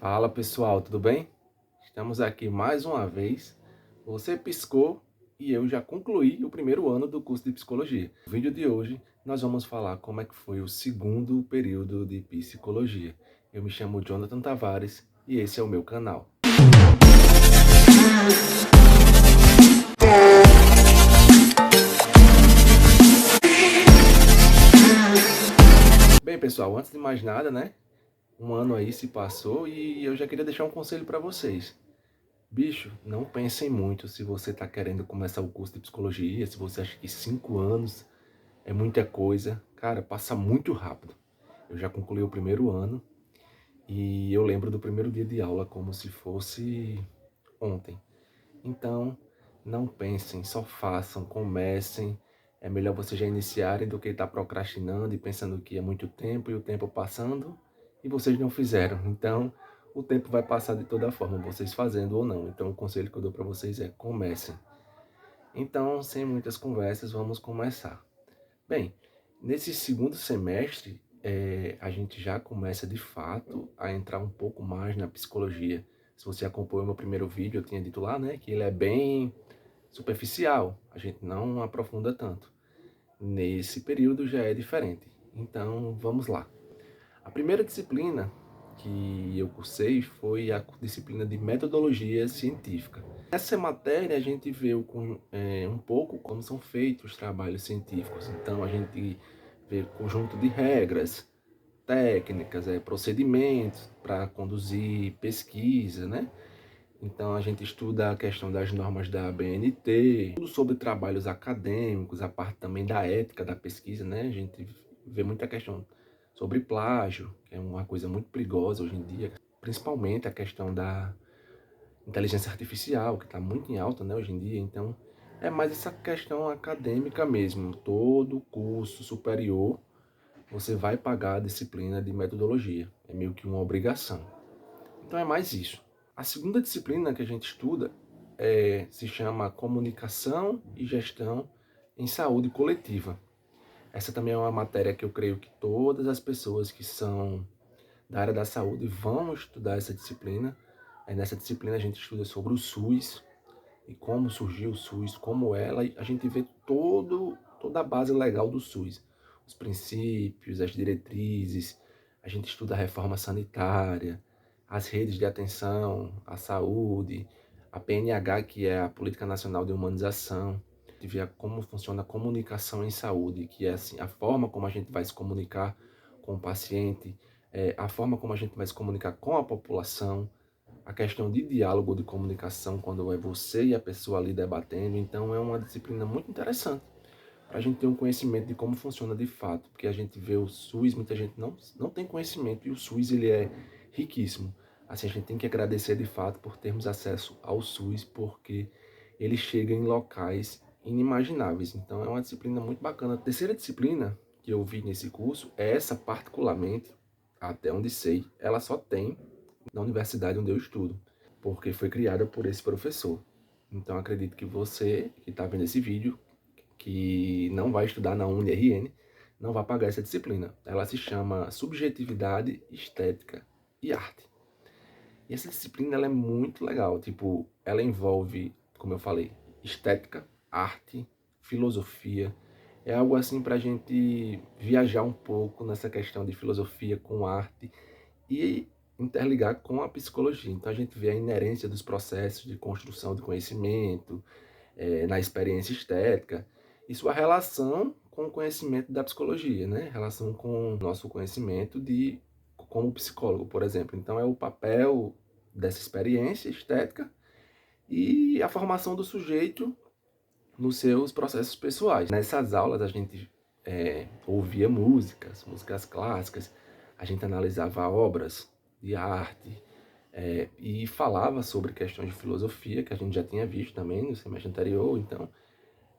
Fala pessoal, tudo bem? Estamos aqui mais uma vez. Você piscou e eu já concluí o primeiro ano do curso de psicologia. No vídeo de hoje nós vamos falar como é que foi o segundo período de psicologia. Eu me chamo Jonathan Tavares e esse é o meu canal. Bem pessoal, antes de mais nada, né? Um ano aí se passou e eu já queria deixar um conselho para vocês. Bicho, não pensem muito se você está querendo começar o curso de psicologia, se você acha que 5 anos é muita coisa. Cara, passa muito rápido. Eu já concluí o primeiro ano e eu lembro do primeiro dia de aula como se fosse ontem. Então, não pensem, só façam, comecem. É melhor vocês já iniciarem do que estar procrastinando e pensando que é muito tempo e o tempo passando e vocês não fizeram. Então, o tempo vai passar de toda forma, vocês fazendo ou não. Então, o conselho que eu dou para vocês é comecem. Então, sem muitas conversas, vamos começar. Bem, nesse segundo semestre, a gente já começa de fato a entrar um pouco mais na psicologia. Se você acompanhou meu primeiro vídeo, eu tinha dito lá, né, que ele é bem superficial, a gente não aprofunda tanto. Nesse período já é diferente. Então, vamos lá. A primeira disciplina que eu cursei foi a disciplina de metodologia científica. Nessa matéria a gente vê um pouco como são feitos os trabalhos científicos. Então a gente vê conjunto de regras, técnicas, procedimentos para conduzir pesquisa, né? Então a gente estuda a questão das normas da ABNT, tudo sobre trabalhos acadêmicos, a parte também da ética da pesquisa, né? A gente vê muita questão sobre plágio, que é uma coisa muito perigosa hoje em dia, principalmente a questão da inteligência artificial, que está muito em alta, né, hoje em dia. Então é mais essa questão acadêmica mesmo. Todo curso superior você vai pagar a disciplina de metodologia, é meio que uma obrigação. Então é mais isso. A segunda disciplina que a gente estuda se chama Comunicação e Gestão em Saúde Coletiva. Essa também é uma matéria que eu creio que todas as pessoas que são da área da saúde vão estudar essa disciplina. Nessa disciplina a gente estuda sobre o SUS e como surgiu o SUS, a gente vê toda a base legal do SUS. Os princípios, as diretrizes, a gente estuda a reforma sanitária, as redes de atenção à saúde, a PNH, que é a Política Nacional de Humanização, de ver como funciona a comunicação em saúde, que é assim, a forma como a gente vai se comunicar com o paciente, a forma como a gente vai se comunicar com a população, a questão de diálogo, de comunicação, quando é você e a pessoa ali debatendo. Então é uma disciplina muito interessante para a gente ter um conhecimento de como funciona de fato, porque a gente vê o SUS, muita gente não tem conhecimento, e o SUS ele é riquíssimo. Assim, a gente tem que agradecer de fato por termos acesso ao SUS, porque ele chega em locais inimagináveis. Então é uma disciplina muito bacana. A terceira disciplina que eu vi nesse curso é essa particularmente, até onde sei, ela só tem na universidade onde eu estudo, porque foi criada por esse professor. Então acredito que você que está vendo esse vídeo, que não vai estudar na UniRN, não vai pagar essa disciplina. Ela se chama Subjetividade, Estética e Arte. E essa disciplina ela é muito legal, tipo, ela envolve, como eu falei, estética, arte, filosofia. É algo assim para a gente viajar um pouco nessa questão de filosofia com arte e interligar com a psicologia. Então a gente vê a inerência dos processos de construção de conhecimento, na experiência estética, e sua relação com o conhecimento da psicologia, né? Relação com o nosso conhecimento como psicólogo, por exemplo. Então é o papel dessa experiência estética e a formação do sujeito nos seus processos pessoais. Nessas aulas a gente ouvia músicas clássicas, a gente analisava obras de arte, e falava sobre questões de filosofia, que a gente já tinha visto também no semestre anterior. Então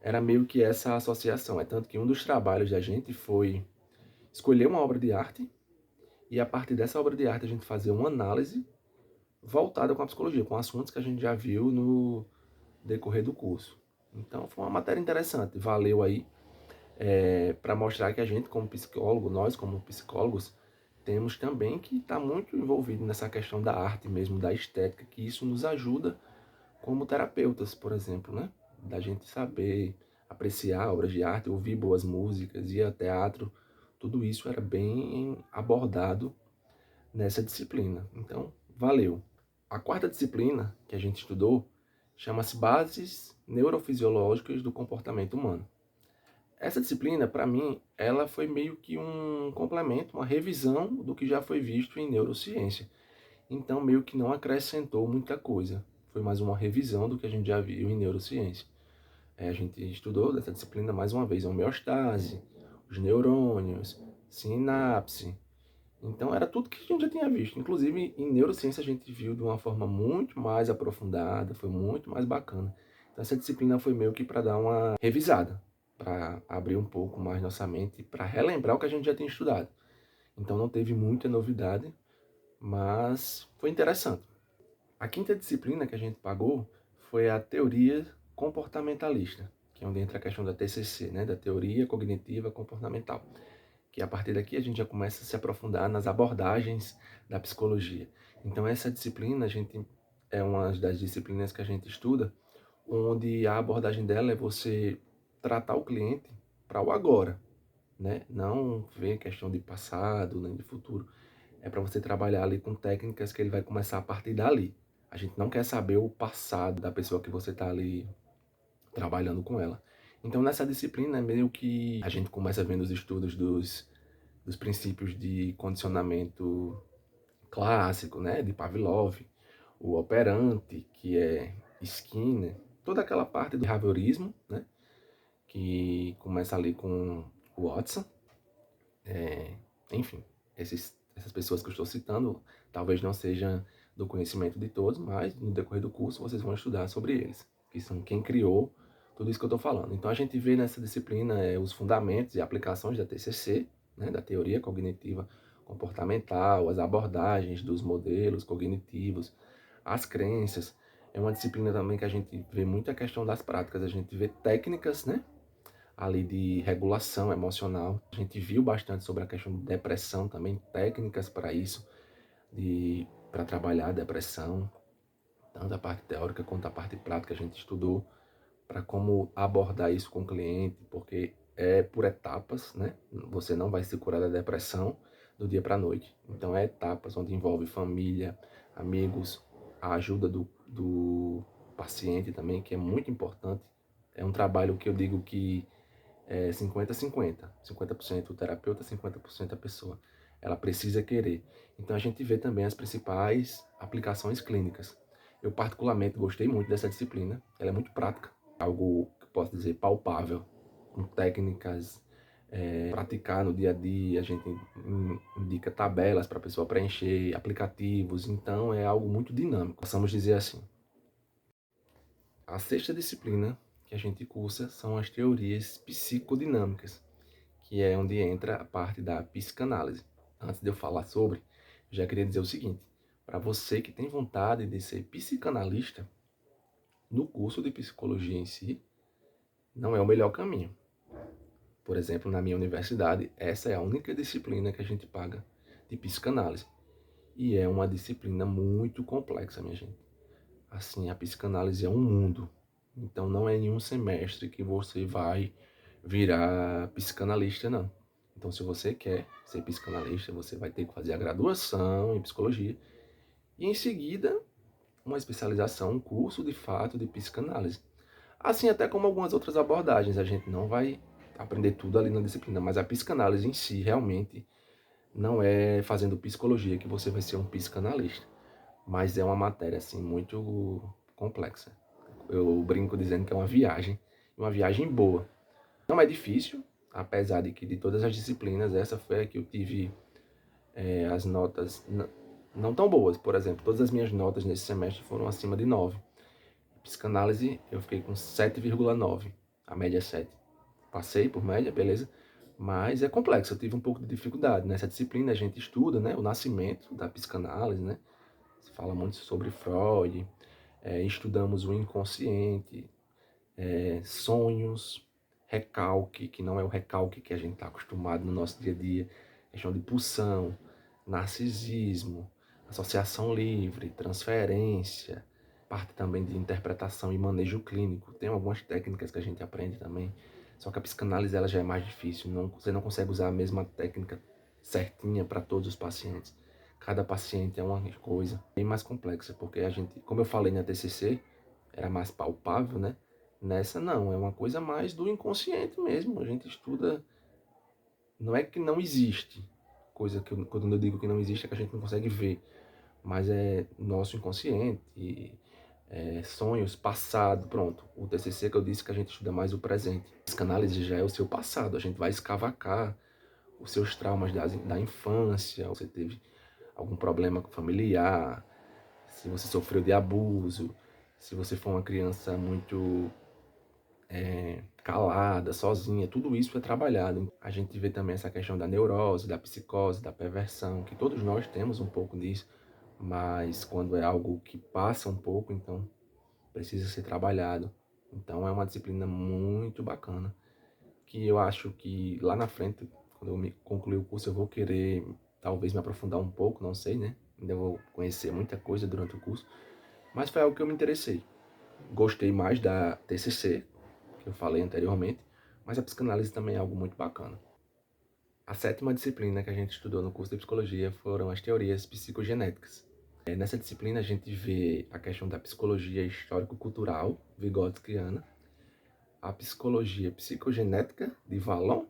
era meio que essa associação. É tanto que um dos trabalhos da gente foi escolher uma obra de arte e a partir dessa obra de arte a gente fazer uma análise voltada com a psicologia, com assuntos que a gente já viu no decorrer do curso. Então foi uma matéria interessante, valeu aí para mostrar que a gente como psicólogo, nós como psicólogos, temos também que estar muito envolvido nessa questão da arte mesmo, da estética, que isso nos ajuda como terapeutas, por exemplo, né? Da gente saber apreciar obras de arte, ouvir boas músicas, ir ao teatro, tudo isso era bem abordado nessa disciplina. Então, valeu. A quarta disciplina que a gente estudou chama-se Bases Neurofisiológicas do Comportamento Humano. Essa disciplina, para mim, ela foi meio que um complemento, uma revisão do que já foi visto em neurociência. Então, meio que não acrescentou muita coisa. Foi mais uma revisão do que a gente já viu em neurociência. A gente estudou dessa disciplina mais uma vez, a homeostase, os neurônios, sinapse. Então, era tudo que a gente já tinha visto. Inclusive, em neurociência, a gente viu de uma forma muito mais aprofundada, foi muito mais bacana. Então, essa disciplina foi meio que para dar uma revisada, para abrir um pouco mais nossa mente, para relembrar o que a gente já tinha estudado. Então, não teve muita novidade, mas foi interessante. A quinta disciplina que a gente pagou foi a teoria comportamentalista, que é onde entra a questão da TCC, né, da teoria cognitiva comportamental. Que a partir daqui a gente já começa a se aprofundar nas abordagens da psicologia. Então essa disciplina é uma das disciplinas que a gente estuda, onde a abordagem dela é você tratar o cliente para o agora, né? Não ver questão de passado nem de futuro. É para você trabalhar ali com técnicas que ele vai começar a partir dali. A gente não quer saber o passado da pessoa que você está ali trabalhando com ela. Então nessa disciplina é meio que a gente começa vendo os estudos dos princípios de condicionamento clássico, né, de Pavlov, o operante, que é Skinner, toda aquela parte do behaviorismo, né, que começa ali com o Watson. Enfim, essas pessoas que eu estou citando talvez não sejam do conhecimento de todos, mas no decorrer do curso vocês vão estudar sobre eles, que são quem criou tudo isso que eu estou falando. Então a gente vê nessa disciplina os fundamentos e aplicações da TCC, né, da teoria cognitiva comportamental, as abordagens dos modelos cognitivos, as crenças. É uma disciplina também que a gente vê muita questão das práticas, a gente vê técnicas, né, ali de regulação emocional. A gente viu bastante sobre a questão de depressão também, técnicas para isso, para trabalhar a depressão, tanto a parte teórica quanto a parte prática a gente estudou para como abordar isso com o cliente, porque é por etapas, né? Você não vai se curar da depressão do dia para a noite. Então é etapas onde envolve família, amigos, a ajuda do paciente também, que é muito importante. É um trabalho que eu digo que é 50-50. 50% o terapeuta, 50% a pessoa. Ela precisa querer. Então a gente vê também as principais aplicações clínicas. Eu particularmente gostei muito dessa disciplina. Ela é muito prática, algo que posso dizer palpável, com técnicas praticar no dia a dia. A gente indica tabelas para a pessoa preencher, aplicativos. Então é algo muito dinâmico, possamos dizer assim. A sexta disciplina que a gente cursa são as teorias psicodinâmicas, que é onde entra a parte da psicanálise. Antes de eu falar sobre, já queria dizer o seguinte: para você que tem vontade de ser psicanalista, no curso de psicologia em si, não é o melhor caminho. Por exemplo, na minha universidade, essa é a única disciplina que a gente paga de psicanálise. E é uma disciplina muito complexa, minha gente. Assim, a psicanálise é um mundo. Então não é em um semestre que você vai virar psicanalista, não. Então se você quer ser psicanalista, você vai ter que fazer a graduação em psicologia e em seguida uma especialização, um curso de fato de psicanálise. Assim até como algumas outras abordagens, a gente não vai aprender tudo ali na disciplina, mas a psicanálise em si realmente não é fazendo psicologia que você vai ser um psicanalista, mas é uma matéria assim muito complexa. Eu brinco dizendo que é uma viagem boa. Não é difícil, apesar de que de todas as disciplinas, essa foi a que eu tive as notas não tão boas. Por exemplo, todas as minhas notas nesse semestre foram acima de 9. Psicanálise, eu fiquei com 7,9, a média é 7. Passei por média, beleza? Mas é complexo, eu tive um pouco de dificuldade. Nessa disciplina a gente estuda, né, o nascimento da psicanálise, né? Se fala muito sobre Freud, estudamos o inconsciente, sonhos, recalque, que não é o recalque que a gente está acostumado no nosso dia a dia, questão de pulsão, narcisismo, associação livre, transferência, parte também de interpretação e manejo clínico. Tem algumas técnicas que a gente aprende também, só que a psicanálise ela já é mais difícil, você não consegue usar a mesma técnica certinha para todos os pacientes. Cada paciente é uma coisa bem mais complexa, porque a gente, como eu falei na TCC, era mais palpável, né? Nessa não, é uma coisa mais do inconsciente mesmo. A gente estuda, não é que não existe, coisa que quando eu digo que não existe é que a gente não consegue ver, mas é nosso inconsciente, sonhos, passado, pronto. O TCC que eu disse que a gente estuda mais o presente. A psicanálise já é o seu passado, a gente vai escavacar os seus traumas da infância, você teve algum problema familiar, se você sofreu de abuso, se você foi uma criança muito calada, sozinha, tudo isso é trabalhado. A gente vê também essa questão da neurose, da psicose, da perversão, que todos nós temos um pouco disso, mas quando é algo que passa um pouco, então precisa ser trabalhado. Então é uma disciplina muito bacana, que eu acho que lá na frente, quando eu me concluir o curso, eu vou querer talvez me aprofundar um pouco, não sei, né? Ainda vou conhecer muita coisa durante o curso, mas foi algo que eu me interessei. Gostei mais da TCC, que eu falei anteriormente, mas a psicanálise também é algo muito bacana. A sétima disciplina que a gente estudou no curso de psicologia foram as teorias psicogenéticas. Nessa disciplina a gente vê a questão da psicologia histórico-cultural vygotskiana, a psicologia psicogenética de Vallon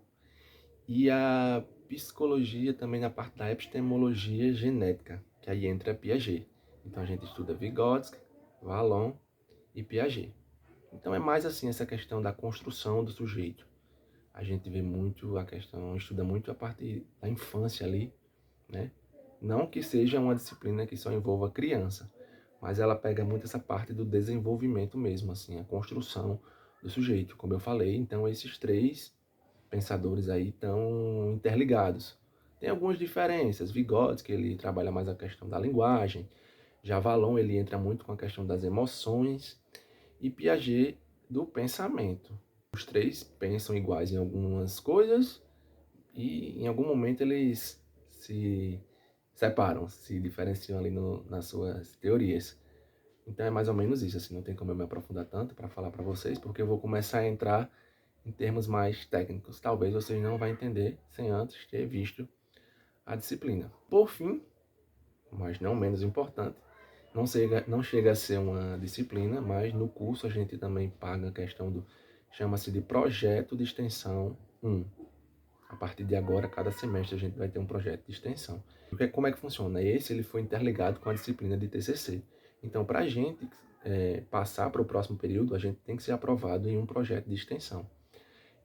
e a psicologia também na parte da epistemologia genética, que aí entra Piaget. Então a gente estuda Vygotsky, Vallon e Piaget. Então é mais assim essa questão da construção do sujeito. A gente vê muito a questão, estuda muito a parte da infância ali, né? Não que seja uma disciplina que só envolva criança, mas ela pega muito essa parte do desenvolvimento mesmo, assim, a construção do sujeito, como eu falei. Então esses três pensadores aí estão interligados. Tem algumas diferenças. Vygotsky, ele trabalha mais a questão da linguagem. Já Vallon, ele entra muito com a questão das emoções. E Piaget, do pensamento. Os três pensam iguais em algumas coisas e em algum momento eles se separam, se diferenciam ali nas suas teorias. Então é mais ou menos isso, assim, não tem como eu me aprofundar tanto para falar para vocês, porque eu vou começar a entrar em termos mais técnicos. Talvez vocês não vão entender sem antes ter visto a disciplina. Por fim, mas não menos importante, não chega a ser uma disciplina, mas no curso a gente também paga a questão do, chama-se de projeto de extensão 1. A partir de agora, cada semestre a gente vai ter um projeto de extensão. Como é que funciona? Esse ele foi interligado com a disciplina de TCC. Então, para a gente passar para o próximo período, a gente tem que ser aprovado em um projeto de extensão.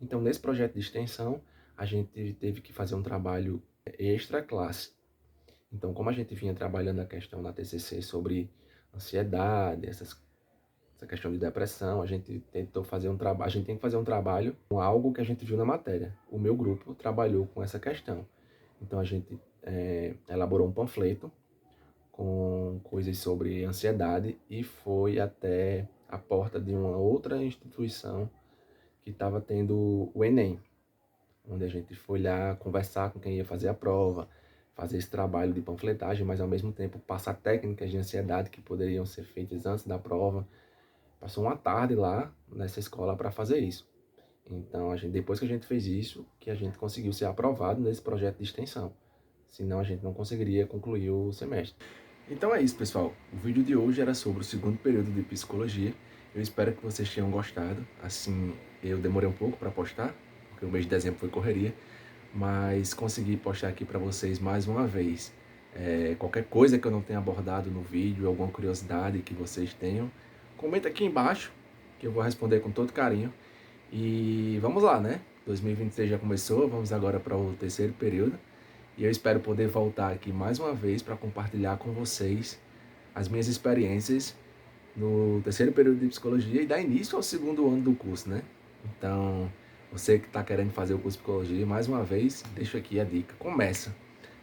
Então, nesse projeto de extensão, a gente teve que fazer um trabalho extra classe. Então, como a gente vinha trabalhando a questão na TCC sobre ansiedade, essa questão de depressão, a gente tentou fazer um trabalho, a gente tem que fazer um trabalho com algo que a gente viu na matéria. O meu grupo trabalhou com essa questão. Então, a gente elaborou um panfleto com coisas sobre ansiedade e foi até a porta de uma outra instituição que estava tendo o Enem, onde a gente foi lá conversar com quem ia fazer a prova, fazer esse trabalho de panfletagem, mas ao mesmo tempo passar técnicas de ansiedade que poderiam ser feitas antes da prova. Passou uma tarde lá nessa escola para fazer isso. Então, depois que a gente fez isso, que a gente conseguiu ser aprovado nesse projeto de extensão. Senão a gente não conseguiria concluir o semestre. Então é isso, pessoal. O vídeo de hoje era sobre o segundo período de psicologia. Eu espero que vocês tenham gostado. Assim, eu demorei um pouco para postar, porque o mês de dezembro foi correria, mas consegui postar aqui para vocês mais uma vez. Qualquer coisa que eu não tenha abordado no vídeo, alguma curiosidade que vocês tenham, comenta aqui embaixo, que eu vou responder com todo carinho. E vamos lá, né? 2026 já começou, vamos agora para o terceiro período. E eu espero poder voltar aqui mais uma vez para compartilhar com vocês as minhas experiências no terceiro período de psicologia e dar início ao segundo ano do curso, né? Então, você que está querendo fazer o curso de psicologia, mais uma vez, deixo aqui a dica. Começa.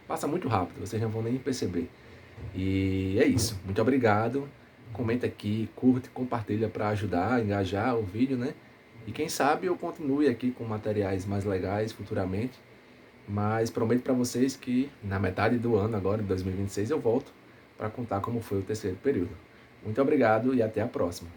Passa muito rápido, vocês não vão nem perceber. E é isso. Muito obrigado. Comenta aqui, curte, compartilha para ajudar a engajar o vídeo, né? E quem sabe eu continue aqui com materiais mais legais futuramente. Mas prometo para vocês que na metade do ano, agora em 2026, eu volto para contar como foi o terceiro período. Muito obrigado e até a próxima.